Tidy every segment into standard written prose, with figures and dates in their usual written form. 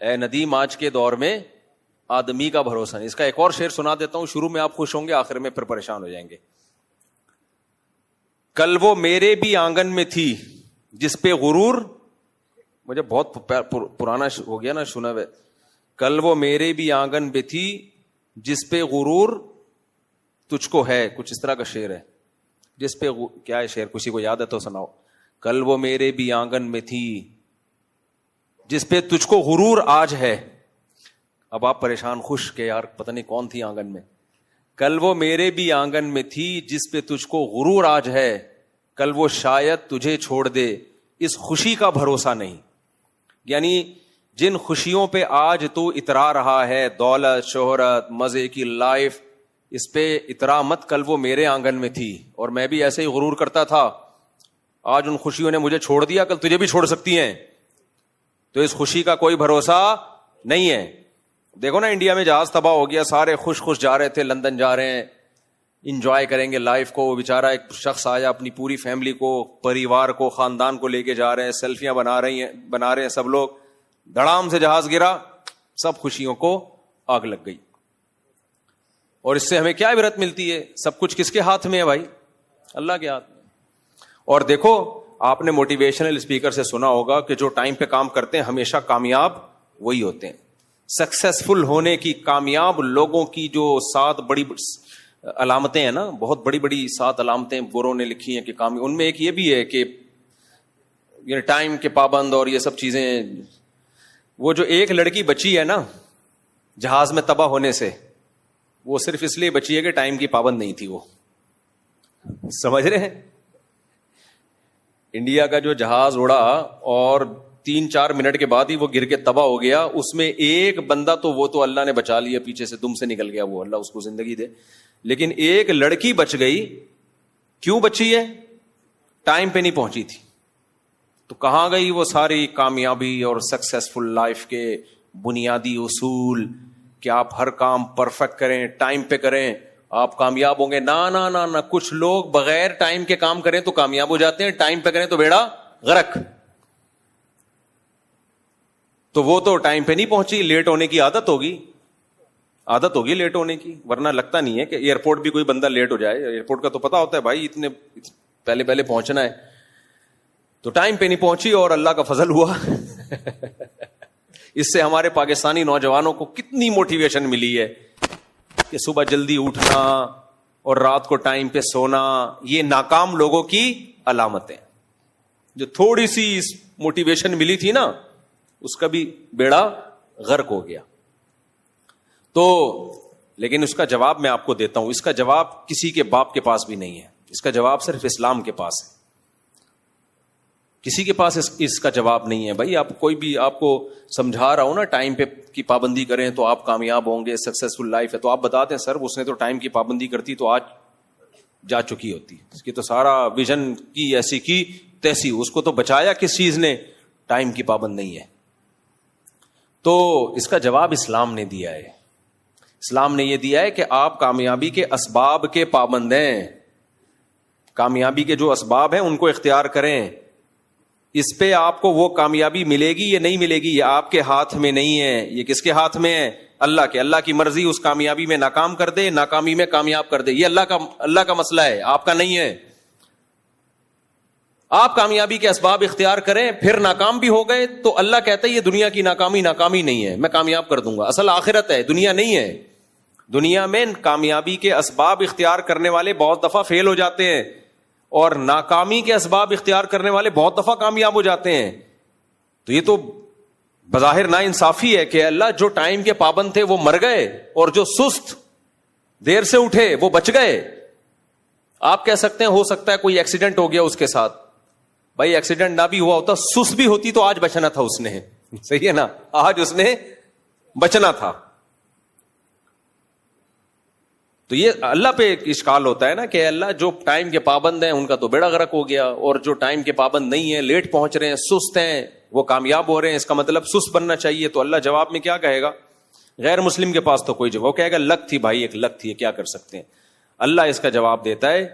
اے ندیم آج کے دور میں آدمی کا بھروسہ نہیں. اس کا ایک اور شعر سنا دیتا ہوں, شروع میں آپ خوش ہوں گے, آخر میں پھر پریشان ہو جائیں گے. کل وہ میرے بھی آنگن میں تھی جس پہ غرور, مجھے بہت پرانا ہو گیا نا سنا ہوئے. کل وہ میرے بھی آنگن میں تھی جس پہ غرور تجھ کو ہے, کچھ اس طرح کا شعر ہے. جس پہ کیا ہے شعر, کسی کو یاد ہے تو سناؤ. کل وہ میرے بھی آنگن میں تھی جس پہ تجھ کو غرور آج ہے. اب آپ پریشان خوش کہ یار پتہ نہیں کون تھی آنگن میں. کل وہ میرے بھی آنگن میں تھی جس پہ تجھ کو غرور آج ہے, کل وہ شاید تجھے چھوڑ دے, اس خوشی کا بھروسہ نہیں. یعنی جن خوشیوں پہ آج تو اترا رہا ہے, دولت, شہرت, مزے کی لائف, اس پہ اترا مت. کل وہ میرے آنگن میں تھی اور میں بھی ایسے ہی غرور کرتا تھا. آج ان خوشیوں نے مجھے چھوڑ دیا, کل تجھے بھی چھوڑ سکتی ہیں. تو اس خوشی کا کوئی بھروسہ نہیں ہے. دیکھو نا انڈیا میں جہاز تباہ ہو گیا, سارے خوش خوش جا رہے تھے, لندن جا رہے ہیں, انجوائے کریں گے لائف کو. وہ بیچارہ ایک شخص آیا, اپنی پوری فیملی کو, پریوار کو, خاندان کو لے کے جا رہے ہیں, سیلفیاں بنا رہے ہیں سب لوگ. دھڑام سے جہاز گرا, سب خوشیوں کو آگ لگ گئی. اور اس سے ہمیں کیا عبرت ملتی ہے؟ سب کچھ کس کے ہاتھ میں ہے بھائی؟ اللہ کے ہاتھ میں. اور دیکھو آپ نے موٹیویشنل اسپیکر سے سنا ہوگا کہ جو ٹائم پہ کام کرتے ہیں ہمیشہ کامیاب وہی ہوتے ہیں. سکسیسفل ہونے کی, کامیاب لوگوں کی جو 7 بڑی علامتیں ہیں نا, بہت بڑی بڑی 7 علامتیں گوروں نے لکھی ہیں کہ ان میں ایک یہ بھی ہے کہ یہ ٹائم کے پابند اور یہ سب چیزیں. وہ جو ایک لڑکی بچی ہے نا جہاز میں تباہ ہونے سے, وہ صرف اس لیے بچی ہے کہ ٹائم کی پابند نہیں تھی. وہ سمجھ رہے ہیں؟ انڈیا کا جو جہاز اڑا اور 3-4 منٹ کے بعد ہی وہ گر کے تباہ ہو گیا, اس میں ایک بندہ تو وہ تو اللہ نے بچا لیا, پیچھے سے دم سے نکل گیا, وہ اللہ اس کو زندگی دے. لیکن ایک لڑکی بچ گئی. کیوں بچی ہے؟ ٹائم پہ نہیں پہنچی تھی. تو کہاں گئی وہ ساری کامیابی اور سکسیسفل لائف کے بنیادی اصول کہ آپ ہر کام پرفیکٹ کریں, ٹائم پہ کریں, آپ کامیاب ہوں گے؟ نہ کچھ لوگ بغیر ٹائم کے کام کریں تو کامیاب ہو جاتے ہیں, ٹائم پہ کریں تو بیڑا غرق. تو وہ تو ٹائم پہ نہیں پہنچی, لیٹ ہونے کی عادت ہوگی لیٹ ہونے کی, ورنہ لگتا نہیں ہے کہ ایئرپورٹ بھی کوئی بندہ لیٹ ہو جائے. ایئرپورٹ کا تو پتا ہوتا ہے بھائی اتنے پہلے پہنچنا ہے. تو ٹائم پہ نہیں پہنچی اور اللہ کا فضل ہوا. اس سے ہمارے پاکستانی نوجوانوں کو کتنی موٹیویشن ملی ہے کہ صبح جلدی اٹھنا اور رات کو ٹائم پہ سونا. یہ ناکام لوگوں کی علامتیں. جو تھوڑی سی موٹیویشن ملی تھی نا, اس کا بھی بیڑا غرق ہو گیا. تو لیکن اس کا جواب میں آپ کو دیتا ہوں. اس کا جواب کسی کے باپ کے پاس بھی نہیں ہے. اس کا جواب صرف اسلام کے پاس ہے. کسی کے پاس اس کا جواب نہیں ہے. بھائی آپ کوئی بھی آپ کو سمجھا رہا ہوں نا ٹائم پہ کی پابندی کریں تو آپ کامیاب ہوں گے, سکسیسفل لائف ہے, تو آپ بتاتے ہیں سر اس نے تو ٹائم کی پابندی کرتی تو آج جا چکی ہوتی. اس کی تو سارا ویژن کی ایسی کی تیسی, اس کو تو بچایا کس چیز نے؟ ٹائم کی پابند نہیں ہے. تو اس کا جواب اسلام نے دیا ہے. اسلام نے یہ دیا ہے کہ آپ کامیابی کے اسباب کے پابند ہیں. کامیابی کے جو اسباب ہیں ان کو اختیار کریں. اس پہ آپ کو وہ کامیابی ملے گی یا نہیں ملے گی, یہ آپ کے ہاتھ میں نہیں ہے. یہ کس کے ہاتھ میں ہے؟ اللہ کے. اللہ کی مرضی اس کامیابی میں ناکام کر دے, ناکامی میں کامیاب کر دے. یہ اللہ کا مسئلہ ہے, آپ کا نہیں ہے. آپ کامیابی کے اسباب اختیار کریں, پھر ناکام بھی ہو گئے تو اللہ کہتا ہے یہ دنیا کی ناکامی نہیں ہے, میں کامیاب کر دوں گا. اصل آخرت ہے, دنیا نہیں ہے. دنیا میں کامیابی کے اسباب اختیار کرنے والے بہت دفعہ فیل ہو جاتے ہیں, اور ناکامی کے اسباب اختیار کرنے والے بہت دفعہ کامیاب ہو جاتے ہیں. تو یہ تو بظاہر نا انصافی ہے کہ اللہ جو ٹائم کے پابند تھے وہ مر گئے, اور جو سست دیر سے اٹھے وہ بچ گئے. آپ کہہ سکتے ہیں ہو سکتا ہے کوئی ایکسیڈنٹ ہو گیا اس کے ساتھ. بھائی ایکسیڈنٹ نہ بھی ہوا ہوتا, سست بھی ہوتی تو آج بچنا تھا اس نے. صحیح ہے نا, آج اس نے بچنا تھا. تو یہ اللہ پہ ایک اشکال ہوتا ہے نا کہ اللہ جو ٹائم کے پابند ہیں ان کا تو بیڑا غرق ہو گیا, اور جو ٹائم کے پابند نہیں ہیں, لیٹ پہنچ رہے ہیں, سست ہیں, وہ کامیاب ہو رہے ہیں. اس کا مطلب سست بننا چاہیے. تو اللہ جواب میں کیا کہے گا؟ غیر مسلم کے پاس تو کوئی جواب, وہ کہے گا لک تھی بھائی, ایک لک تھی, کیا کر سکتے ہیں. اللہ اس کا جواب دیتا ہے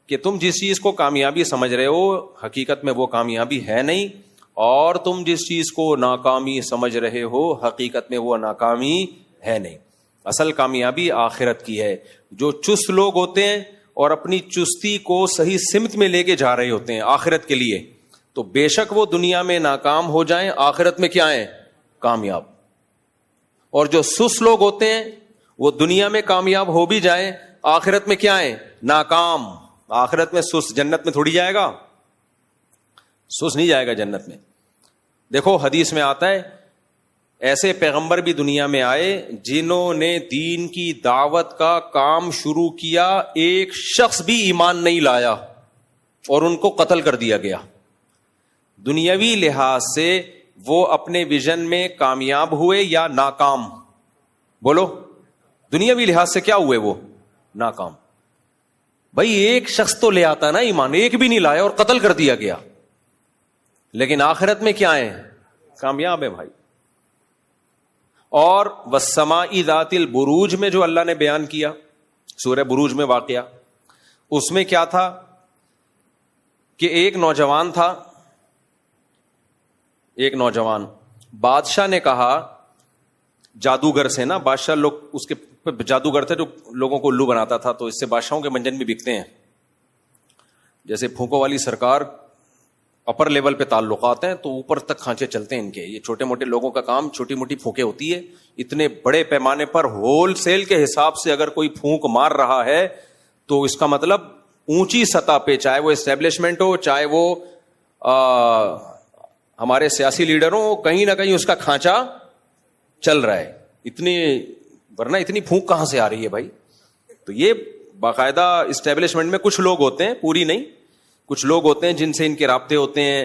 کہ تم جس چیز کو کامیابی سمجھ رہے ہو حقیقت میں وہ کامیابی ہے نہیں, اور تم جس چیز کو ناکامی سمجھ رہے ہو حقیقت میں وہ ناکامی ہے نہیں. اصل کامیابی آخرت کی ہے. جو چست لوگ ہوتے ہیں اور اپنی چستی کو صحیح سمت میں لے کے جا رہے ہوتے ہیں آخرت کے لیے, تو بے شک وہ دنیا میں ناکام ہو جائیں, آخرت میں کیا ہیں؟ کامیاب. اور جو سست لوگ ہوتے ہیں وہ دنیا میں کامیاب ہو بھی جائیں, آخرت میں کیا ہیں؟ ناکام. آخرت میں سست, جنت میں تھوڑی جائے گا, سست نہیں جائے گا جنت میں. دیکھو حدیث میں آتا ہے ایسے پیغمبر بھی دنیا میں آئے جنہوں نے دین کی دعوت کا کام شروع کیا, ایک شخص بھی ایمان نہیں لایا اور ان کو قتل کر دیا گیا. دنیاوی لحاظ سے وہ اپنے ویژن میں کامیاب ہوئے یا ناکام؟ بولو, دنیاوی لحاظ سے کیا ہوئے؟ وہ ناکام. بھائی ایک شخص تو لے آتا نا ایمان, ایک بھی نہیں لایا اور قتل کر دیا گیا. لیکن آخرت میں کیا ہے؟ کامیاب ہے بھائی. اور والسماء ذات البروج میں جو اللہ نے بیان کیا, سورہ بروج میں واقعہ, اس میں کیا تھا کہ ایک نوجوان تھا, ایک نوجوان, بادشاہ نے کہا جادوگر سے نا, بادشاہ لوگ اس کے جادوگر تھے جو لوگوں کو الو بناتا تھا, تو اس سے بادشاہوں کے منجن بھی بکتے ہیں. جیسے پھونکوں والی سرکار اپر لیول پہ تعلقات ہیں تو اوپر تک کھانچے چلتے ہیں ان کے. یہ چھوٹے موٹے لوگوں کا کام چھوٹی موٹی پھونکیں ہوتی ہے. اتنے بڑے پیمانے پر ہول سیل کے حساب سے اگر کوئی پھونک مار رہا ہے تو اس کا مطلب اونچی سطح پہ, چاہے وہ اسٹیبلشمنٹ ہو, چاہے وہ ہمارے سیاسی لیڈر ہوں, کہیں نہ کہیں اس کا کھانچا چل رہا ہے. ورنہ اتنی پھونک کہاں سے آ رہی ہے بھائی؟ تو یہ باقاعدہ اسٹیبلشمنٹ میں کچھ لوگ ہوتے ہیں, پوری نہیں, کچھ لوگ ہوتے ہیں جن سے ان کے رابطے ہوتے ہیں,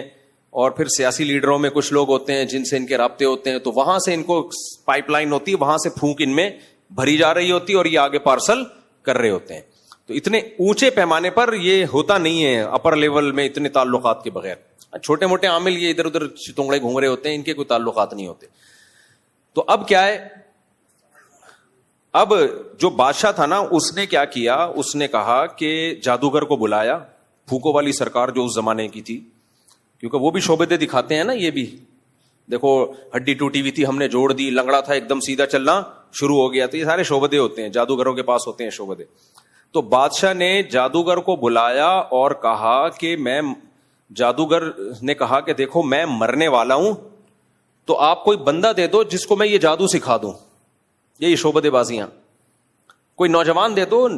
اور پھر سیاسی لیڈروں میں کچھ لوگ ہوتے ہیں جن سے ان کے رابطے ہوتے ہیں, تو وہاں سے ان کو پائپ لائن ہوتی ہے, وہاں سے پھونک ان میں بھری جا رہی ہوتی ہے اور یہ آگے پارسل کر رہے ہوتے ہیں. تو اتنے اونچے پیمانے پر یہ ہوتا نہیں ہے اپر لیول میں اتنے تعلقات کے بغیر. چھوٹے موٹے عامل یہ ادھر ادھر چتونگڑے گھوم رہے ہوتے ہیں, ان کے کوئی تعلقات نہیں ہوتے. تو اب کیا ہے, اب جو بادشاہ تھا نا, اس نے کیا کیا, اس نے کہا کہ جادوگر کو بلایا, پھونکوں والی سرکار جو اس زمانے کی تھی, کیونکہ وہ بھی شعبدے دکھاتے ہیں نا. یہ بھی دیکھو ہڈی ٹوٹی ہوئی تھی, ہم نے جوڑ دی, لنگڑا تھا ایک دم سیدھا چلنا شروع ہو گیا. تو یہ سارے شعبدے ہوتے ہیں, جادوگروں کے پاس ہوتے ہیں شعبدے. تو بادشاہ نے جادوگر کو بلایا اور کہا کہ جادوگر نے کہا کہ دیکھو میں مرنے والا ہوں, تو آپ کوئی بندہ دے دو جس کو میں یہ جادو سکھا دوں. یہی شعبدے بازیاں. کوئی نوجوان دے دو,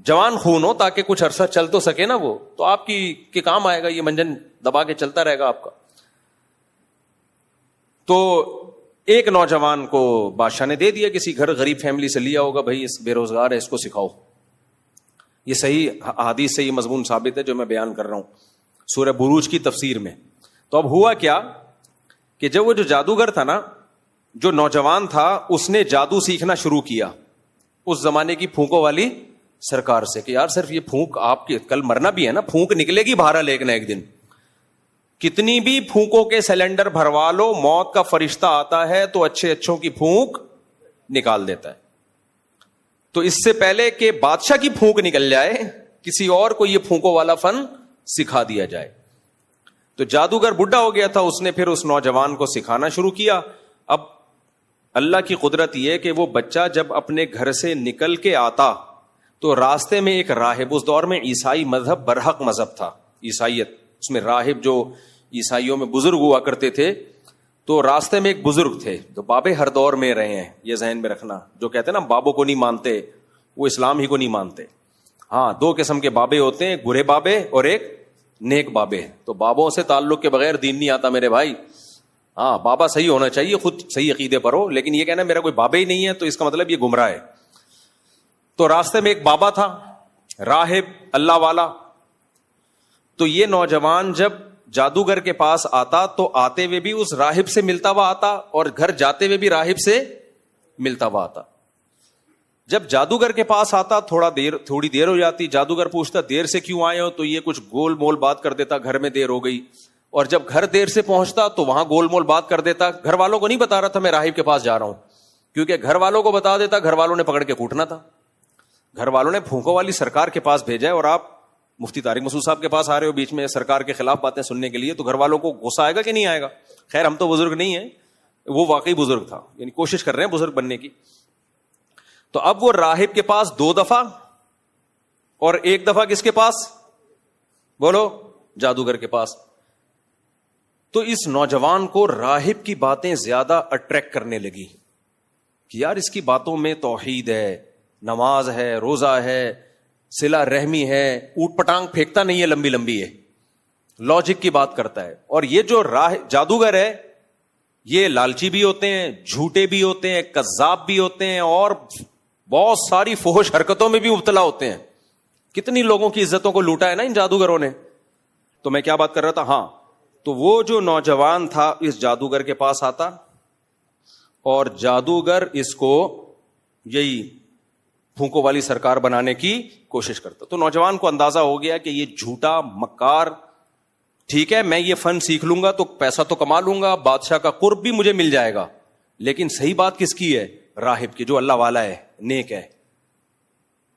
جوان خون ہو, تاکہ کچھ عرصہ چل تو سکے نا وہ, تو آپ کی کام آئے گا, یہ منجن دبا کے چلتا رہے گا آپ کا. تو ایک نوجوان کو بادشاہ نے دے دیا, کسی گھر غریب فیملی سے لیا ہوگا, بھائی اس بے روزگار ہے, اس کو سکھاؤ. یہ صحیح حدیث سے یہ مضمون ثابت ہے جو میں بیان کر رہا ہوں سورہ بروج کی تفسیر میں. تو اب ہوا کیا کہ جب وہ جو جادوگر تھا نا, جو نوجوان تھا, اس نے جادو سیکھنا شروع کیا اس زمانے کی پھونکوں والی سرکار سے کہ یار صرف یہ پھونک آپ کی کل مرنا بھی ہے نا, پھونک نکلے گی باہر ایک نہ ایک دن. کتنی بھی پھونکوں کے سلنڈر بھروا لو, موت کا فرشتہ آتا ہے تو اچھوں کی پھونک نکال دیتا ہے. تو اس سے پہلے کہ بادشاہ کی پھونک نکل جائے, کسی اور کو یہ پھونکوں والا فن سکھا دیا جائے. تو جادوگر بڈھا ہو گیا تھا, اس نے پھر اس نوجوان کو سکھانا شروع کیا. اب اللہ کی قدرت یہ کہ وہ بچہ جب اپنے گھر سے نکل کے آتا تو راستے میں ایک راہب, اس دور میں عیسائی مذہب برحق مذہب تھا, عیسائیت, اس میں راہب جو عیسائیوں میں بزرگ ہوا کرتے تھے, تو راستے میں ایک بزرگ تھے جو بابے ہر دور میں رہے ہیں. یہ ذہن میں رکھنا, جو کہتے ہیں نا بابوں کو نہیں مانتے, وہ اسلام ہی کو نہیں مانتے. ہاں, دو قسم کے بابے ہوتے ہیں, برے بابے اور ایک نیک بابے. تو بابوں سے تعلق کے بغیر دین نہیں آتا میرے بھائی. ہاں, بابا صحیح ہونا چاہیے, خود صحیح عقیدے پر ہو, لیکن یہ کہنا میرا کوئی بابا ہی نہیں ہے تو اس کا مطلب یہ گمراہ ہے. تو راستے میں ایک بابا تھا, راہب, اللہ والا. تو یہ نوجوان جب جادوگر کے پاس آتا تو آتے ہوئے بھی اس راہب سے ملتا ہوا آتا اور گھر جاتے ہوئے بھی راہب سے ملتا ہوا آتا. جب جادوگر کے پاس آتا تھوڑی دیر ہو جاتی, جادوگر پوچھتا دیر سے کیوں آئے ہو, تو یہ کچھ گول مول بات کر دیتا, گھر میں دیر ہو گئی. اور جب گھر دیر سے پہنچتا تو وہاں گول مول بات کر دیتا. گھر والوں کو نہیں بتا رہا تھا میں راہب کے پاس جا رہا ہوں, کیونکہ گھر والوں کو بتا دیتا گھر والوں نے پکڑ کے کوٹنا تھا. گھر والوں نے پھونکوں والی سرکار کے پاس بھیجا ہے اور آپ مفتی طارق مسعود صاحب کے پاس آ رہے ہو بیچ میں سرکار کے خلاف باتیں سننے کے لیے, تو گھر والوں کو غصہ آئے گا کہ نہیں آئے گا؟ خیر ہم تو بزرگ نہیں ہیں, وہ واقعی بزرگ تھا, یعنی کوشش کر رہے ہیں بزرگ بننے کی. تو اب وہ راہب کے پاس 2 دفعہ اور 1 دفعہ کس کے پاس؟ بولو, جادوگر کے پاس. تو اس نوجوان کو راہب کی باتیں زیادہ اٹریکٹ کرنے لگی کہ یار اس کی باتوں میں توحید ہے, نماز ہے, روزہ ہے, صلہ رحمی ہے, اوٹ پٹانگ پھینکتا نہیں ہے, لمبی لمبی ہے, لاجک کی بات کرتا ہے. اور یہ جو جادوگر ہے یہ لالچی بھی ہوتے ہیں, جھوٹے بھی ہوتے ہیں, کذاب بھی ہوتے ہیں, اور بہت ساری فحش حرکتوں میں بھی مبتلا ہوتے ہیں. کتنی لوگوں کی عزتوں کو لوٹا ہے نا ان جادوگروں نے. تو میں کیا بات کر رہا تھا, ہاں, تو وہ جو نوجوان تھا اس جادوگر کے پاس آتا اور جادوگر اس کو یہی پھونکوں والی سرکار بنانے کی کوشش کرتا. تو نوجوان کو اندازہ ہو گیا کہ یہ جھوٹا مکار, ٹھیک ہے میں یہ فن سیکھ لوں گا تو پیسہ تو کما لوں گا, بادشاہ کا قرب بھی مجھے مل جائے گا, لیکن صحیح بات کس کی ہے؟ راہب کی, جو اللہ والا ہے, نیک ہے,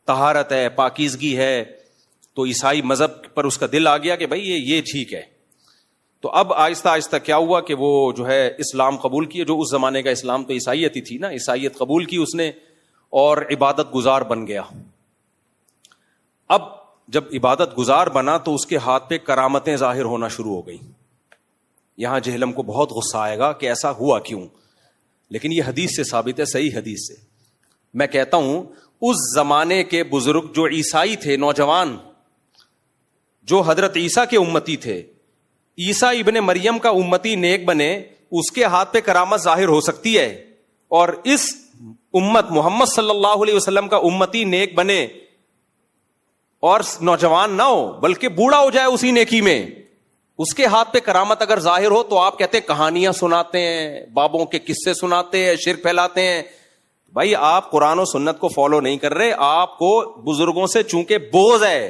طہارت ہے, پاکیزگی ہے. تو عیسائی مذہب پر اس کا دل آ گیا کہ بھائی یہ ٹھیک ہے. تو اب آہستہ آہستہ کیا ہوا کہ وہ جو ہے اسلام قبول کیے, جو اس زمانے کا اسلام تو عیسائیت ہی تھی نا, عیسائیت قبول کی اس نے اور عبادت گزار بن گیا. اب جب عبادت گزار بنا تو اس کے ہاتھ پہ کرامتیں ظاہر ہونا شروع ہو گئی. یہاں جہلم کو بہت غصہ آئے گا کہ ایسا ہوا کیوں, لیکن یہ حدیث سے ثابت ہے, صحیح حدیث سے. میں کہتا ہوں اس زمانے کے بزرگ جو عیسائی تھے, نوجوان جو حضرت عیسیٰ کے امتی تھے, عیسیٰ ابن مریم کا امتی نیک بنے, اس کے ہاتھ پہ کرامت ظاہر ہو سکتی ہے, اور اس امت محمد صلی اللہ علیہ وسلم کا امتی نیک بنے اور نوجوان نہ ہو بلکہ بوڑھا ہو جائے اسی نیکی میں, اس کے ہاتھ پہ کرامت اگر ظاہر ہو تو آپ کہتے ہیں کہانیاں سناتے ہیں, بابوں کے قصے سناتے ہیں, شرک پھیلاتے ہیں. بھائی آپ قرآن و سنت کو فالو نہیں کر رہے, آپ کو بزرگوں سے چونکہ بوجھ ہے,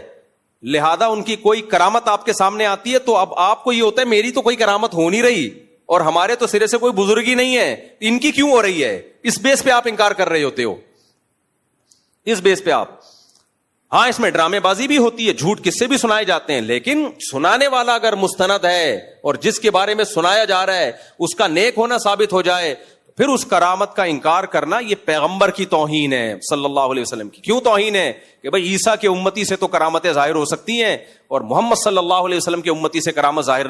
لہذا ان کی کوئی کرامت آپ کے سامنے آتی ہے تو اب آپ کو یہ ہوتا ہے میری تو کوئی کرامت ہو نہیں رہی, اور ہمارے تو سرے سے کوئی بزرگی نہیں ہے, ان کی کیوں ہو رہی ہے؟ اس بیس پہ آپ انکار کر رہے ہوتے ہو, اس بیس پہ آپ. ہاں اس میں ڈرامے بازی بھی ہوتی ہے, جھوٹ قصے بھی سنائے جاتے ہیں, لیکن سنانے والا اگر مستند ہے اور جس کے بارے میں سنایا جا رہا ہے اس کا نیک ہونا ثابت ہو جائے, پھر اس کرامت کا انکار کرنا یہ پیغمبر کی توہین ہے صلی اللہ علیہ وسلم کی. کیوں توہین ہے؟ کہ بھائی عیسیٰ کے امتی سے تو کرامتیں ظاہر ہو سکتی ہیں اور محمد صلی اللہ علیہ وسلم کے امتی سے کرامت ظاہر